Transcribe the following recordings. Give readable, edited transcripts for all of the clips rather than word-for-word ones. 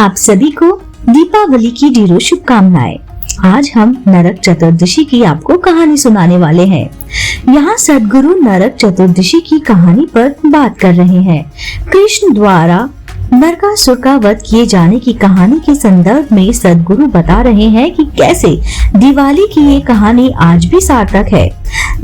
आप सभी को दीपावली की ढेरों शुभकामनाएं। आज हम नरक चतुर्दशी की आपको कहानी सुनाने वाले हैं। यहाँ सद्गुरु नरक चतुर्दशी की कहानी पर बात कर रहे हैं। कृष्ण द्वारा नरकासुर का वध किए जाने की कहानी के संदर्भ में सद्गुरु बता रहे हैं कि कैसे दिवाली की ये कहानी आज भी सार्थक है।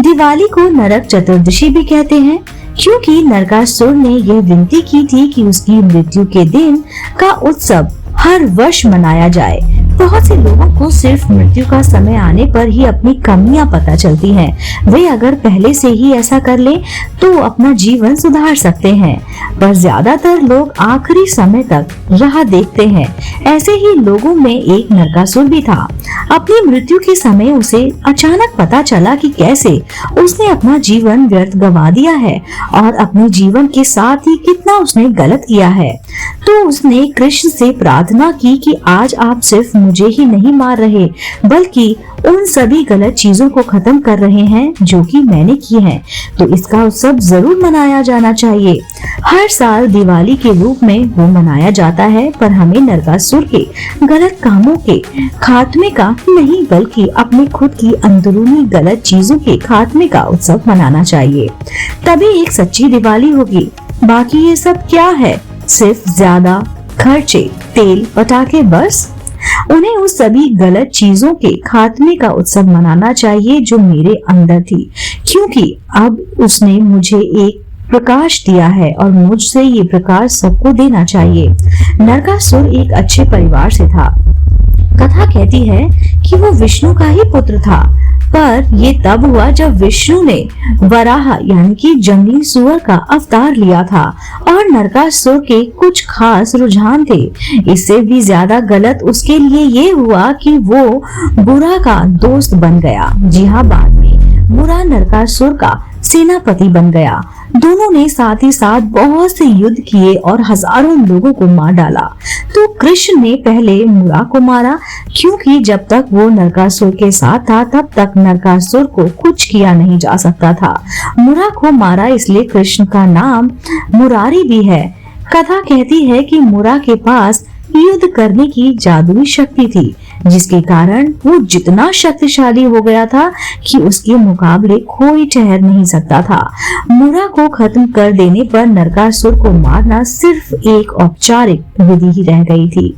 दिवाली को नरक चतुर्दशी भी कहते हैं क्योंकि नरकासुर ने यह विनती की थी कि उसकी मृत्यु के दिन का उत्सव हर वर्ष मनाया जाए। बहुत से लोगों को सिर्फ मृत्यु का समय आने पर ही अपनी कमियां पता चलती हैं। वे अगर पहले से ही ऐसा कर लें तो अपना जीवन सुधार सकते हैं, पर ज्यादातर लोग आखिरी समय तक राह देखते हैं। ऐसे ही लोगों में एक नरकासुर भी था। अपनी मृत्यु के समय उसे अचानक पता चला कि कैसे उसने अपना जीवन व्यर्थ गंवा दिया है और अपने जीवन के साथ ही कितना उसने गलत किया है। तो उसने कृष्ण से प्रार्थना की कि आज आप सिर्फ मुझे ही नहीं मार रहे बल्कि उन सभी गलत चीजों को खत्म कर रहे हैं जो कि मैंने की हैं। तो इसका उत्सव जरूर मनाया जाना चाहिए। हर साल दिवाली के रूप में वो मनाया जाता है, पर हमें नरकासुर के गलत कामों के खात्मे का नहीं बल्कि अपने खुद की अंदरूनी गलत चीजों के खात्मे का उत्सव मनाना चाहिए। तभी एक सच्ची दिवाली होगी। बाकी ये सब क्या है? सिर्फ ज्यादा खर्चे, तेल, पटाखे, बस। उन्हें उस सभी गलत चीजों के खात्मे का उत्सव मनाना चाहिए जो मेरे अंदर थी, क्योंकि अब उसने मुझे एक प्रकाश दिया है और मुझसे ये प्रकाश सबको देना चाहिए। नरकासुर एक अच्छे परिवार से था। कथा कहती है कि वो विष्णु का ही पुत्र था, पर ये तब हुआ जब विष्णु ने वराह यानी कि जंगली सुअर का अवतार लिया था और नरकासुर के कुछ खास रुझान थे। इससे भी ज्यादा गलत उसके लिए ये हुआ कि वो बुरा का दोस्त बन गया। जी हाँ, बाद में बुरा नरकासुर का सेनापति बन गया। दोनों ने साथ ही साथ बहुत से युद्ध किए और हजारों लोगों को मार डाला। तो कृष्ण ने पहले मुरा को मारा, क्योंकि जब तक वो नरकासुर के साथ था तब तक नरकासुर को कुछ किया नहीं जा सकता था। मुरा को मारा, इसलिए कृष्ण का नाम मुरारी भी है। कथा कहती है कि मुरा के पास युद्ध करने की जादुई शक्ति थी, जिसके कारण वो जितना शक्तिशाली हो गया था कि उसके मुकाबले कोई ठहर नहीं सकता था। मुरा को खत्म कर देने पर नरकासुर को मारना सिर्फ एक औपचारिक विधि ही रह गई थी।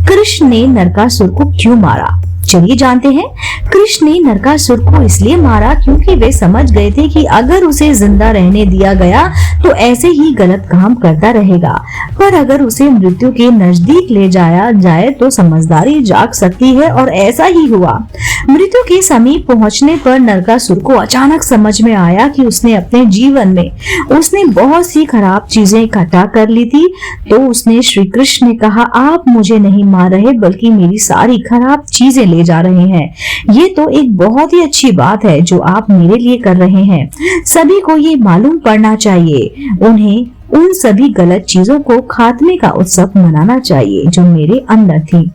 कृष्ण ने नरकासुर को क्यों मारा? चलिए जानते हैं। कृष्ण ने नरकासुर को इसलिए मारा क्योंकि वे समझ गए थे कि अगर उसे जिंदा रहने दिया गया तो ऐसे ही गलत काम करता रहेगा, पर अगर उसे मृत्यु के नजदीक ले जाया जाए तो समझदारी जाग सकती है। और ऐसा ही हुआ। मृत्यु के समीप पहुंचने पर नरकासुर को अचानक समझ में आया कि उसने अपने जीवन में बहुत सी खराब चीजें इकट्ठा कर ली थी। तो उसने श्री कृष्ण ने कहा, आप मुझे नहीं मार रहे बल्कि मेरी सारी खराब चीजें ले जा रहे हैं। ये तो एक बहुत ही अच्छी बात है जो आप मेरे लिए कर रहे हैं। सभी को ये मालूम पड़ना चाहिए। उन्हें उन सभी गलत चीजों को खात्मे का उत्सव मनाना चाहिए जो मेरे अंदर थी।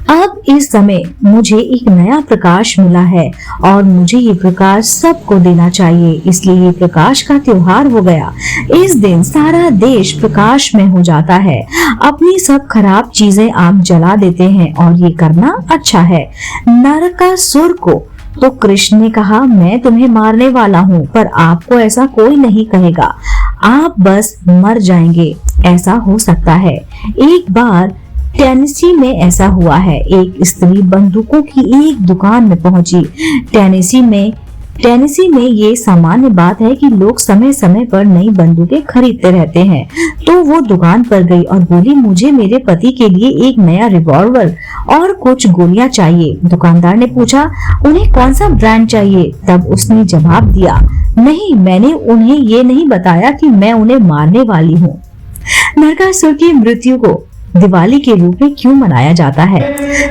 अब इस समय मुझे एक नया प्रकाश मिला है और मुझे ये प्रकाश सबको देना चाहिए, इसलिए ये प्रकाश का त्योहार हो गया। इस दिन सारा देश प्रकाश में हो जाता है। अपनी सब खराब चीजें आप जला देते हैं और ये करना अच्छा है। नरकासुर को तो कृष्ण ने कहा, मैं तुम्हें मारने वाला हूँ, पर आपको ऐसा कोई नहीं कहेगा, आप बस मर जाएंगे। ऐसा हो सकता है। एक बार टेनेसी में ऐसा हुआ है। एक स्त्री बंदूकों की एक दुकान में पहुंची। टेनेसी में ये सामान्य बात है कि लोग समय समय पर नई बंदूकें खरीदते रहते हैं। तो वो दुकान पर गई और बोली, मुझे मेरे पति के लिए एक नया रिवॉल्वर और कुछ गोलियां चाहिए। दुकानदार ने पूछा, उन्हें कौन सा ब्रांड चाहिए? तब उसने जवाब दिया, नहीं, मैंने उन्हें ये नहीं बताया कि मैं उन्हें मारने वाली हूँ। नरकासुर की मृत्यु को दिवाली के रूप में क्यों मनाया जाता है?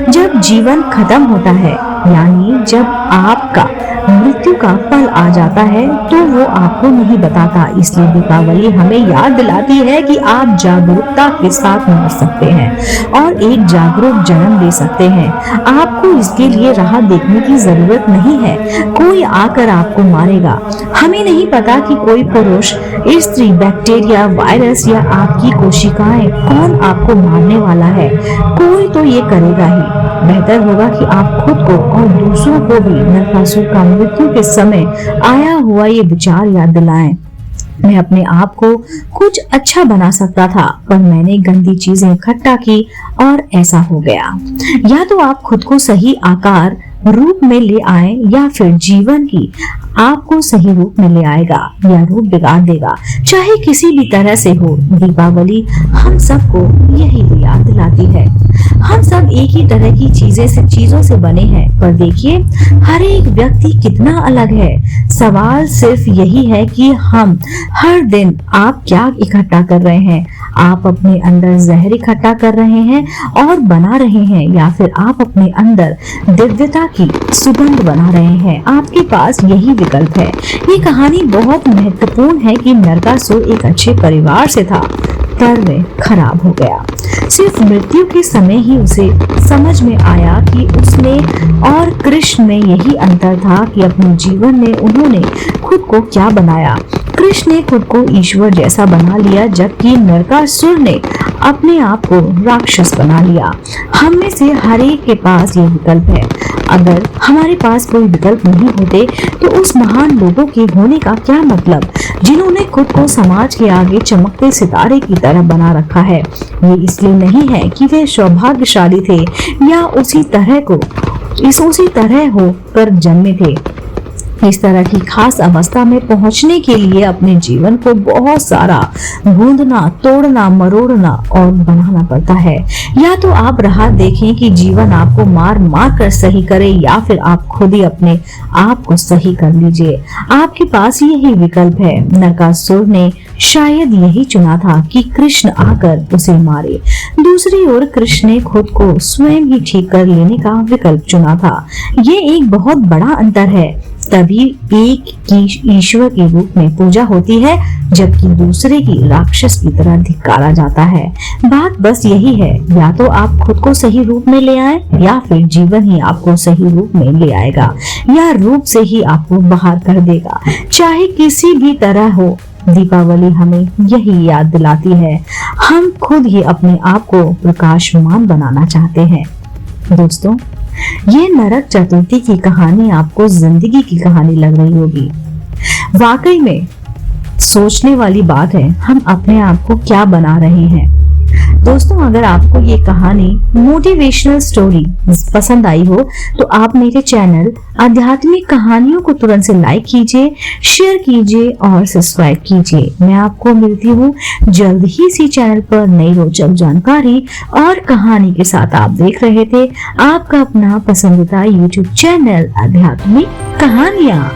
जब जीवन खत्म होता है, यानी जब आपका मृत्यु का पल आ जाता है तो वो आपको नहीं बताता। इसलिए दीपावली हमें याद दिलाती है कि आप जागरूकता के साथ मर सकते हैं और एक जागरूक जन्म दे सकते हैं। आपको इसके लिए राह देखने की जरूरत नहीं है, कोई आकर आपको मारेगा। हमें नहीं पता कि कोई पुरुष, स्त्री, बैक्टीरिया, वायरस या आपकी कोशिकाएं कौन आपको मारने वाला है। कोई तो ये करेगा ही। बेहतर होगा कि आप खुद को और दूसरों को भी नरकासुर का मृत्यु के समय आया हुआ ये विचार याद दिलाएं। मैं अपने आप को कुछ अच्छा बना सकता था, पर मैंने गंदी चीजें इकट्ठा की और ऐसा हो गया। या तो आप खुद को सही आकार रूप में ले आए या फिर जीवन की आपको सही रूप में ले आएगा या रूप बिगाड़ देगा। चाहे किसी भी तरह से हो, दीपावली हम सबको यही याद दिलाती है। हम सब एक ही तरह की चीजों से बने हैं, पर देखिए हर एक व्यक्ति कितना अलग है। सवाल सिर्फ यही है कि हम हर दिन आप क्या इकट्ठा कर रहे हैं। आप अपने अंदर जहर इकट्ठा कर रहे हैं और बना रहे हैं, या फिर आप अपने अंदर दिव्यता की सुगंध बना रहे हैं। आपके पास यही विकल्प है। ये कहानी बहुत महत्वपूर्ण है कि नरकासुर एक अच्छे परिवार से था, पर वह खराब हो गया। सिर्फ मृत्यु के समय ही उसे समझ में आया कि उसने और कृष्ण में यही अंतर था कि अपने जीवन में उन्होंने खुद को क्या बनाया। कृष्ण ने खुद को ईश्वर जैसा बना लिया, जबकि नरकासुर ने अपने आप को राक्षस बना लिया। हम में से हर एक के पास ये विकल्प है। अगर हमारे पास कोई विकल्प नहीं होते तो उस महान लोगों के होने का क्या मतलब, जिन्होंने खुद को समाज के आगे चमकते सितारे की तरह बना रखा है। ये इसलिए नहीं है कि वे सौभाग्यशाली थे या उसी तरह होकर जन्मे थे। इस तरह की खास अवस्था में पहुंचने के लिए अपने जीवन को बहुत सारा गूंदना, तोड़ना, मरोड़ना और बनाना पड़ता है। या तो आप राह देखें कि जीवन आपको मार मार कर सही करे, या फिर आप खुद ही अपने आप को सही कर लीजिए। आपके पास यही विकल्प है। नरकासुर ने शायद यही चुना था कि कृष्ण आकर उसे मारे। दूसरी ओर कृष्ण ने खुद को स्वयं ही ठीक कर लेने का विकल्प चुना था। ये एक बहुत बड़ा अंतर है। तभी एक की ईश्वर के रूप में पूजा होती है, जबकि दूसरे की राक्षस की तरह धिक्कारा जाता है। बात बस यही है, या तो आप खुद को सही रूप में ले आए, या फिर जीवन ही आपको सही रूप में ले आएगा, या रूप से ही आपको बाहर कर देगा। चाहे किसी भी तरह हो, दीपावली हमें यही याद दिलाती है। हम खुद ही अपने आप को प्रकाशमान बनाना चाहते हैं। दोस्तों, ये नरक चतुर्थी की कहानी आपको जिंदगी की कहानी लग रही होगी। वाकई में सोचने वाली बात है, हम अपने आप को क्या बना रहे हैं। दोस्तों, अगर आपको ये कहानी मोटिवेशनल स्टोरी पसंद आई हो तो आप मेरे चैनल आध्यात्मिक कहानियों को तुरंत से लाइक कीजिए, शेयर कीजिए और सब्सक्राइब कीजिए। मैं आपको मिलती हूँ जल्द ही इसी चैनल पर नई रोचक जानकारी और कहानी के साथ। आप देख रहे थे आपका अपना पसंदीदा YouTube चैनल आध्यात्मिक कहानियाँ।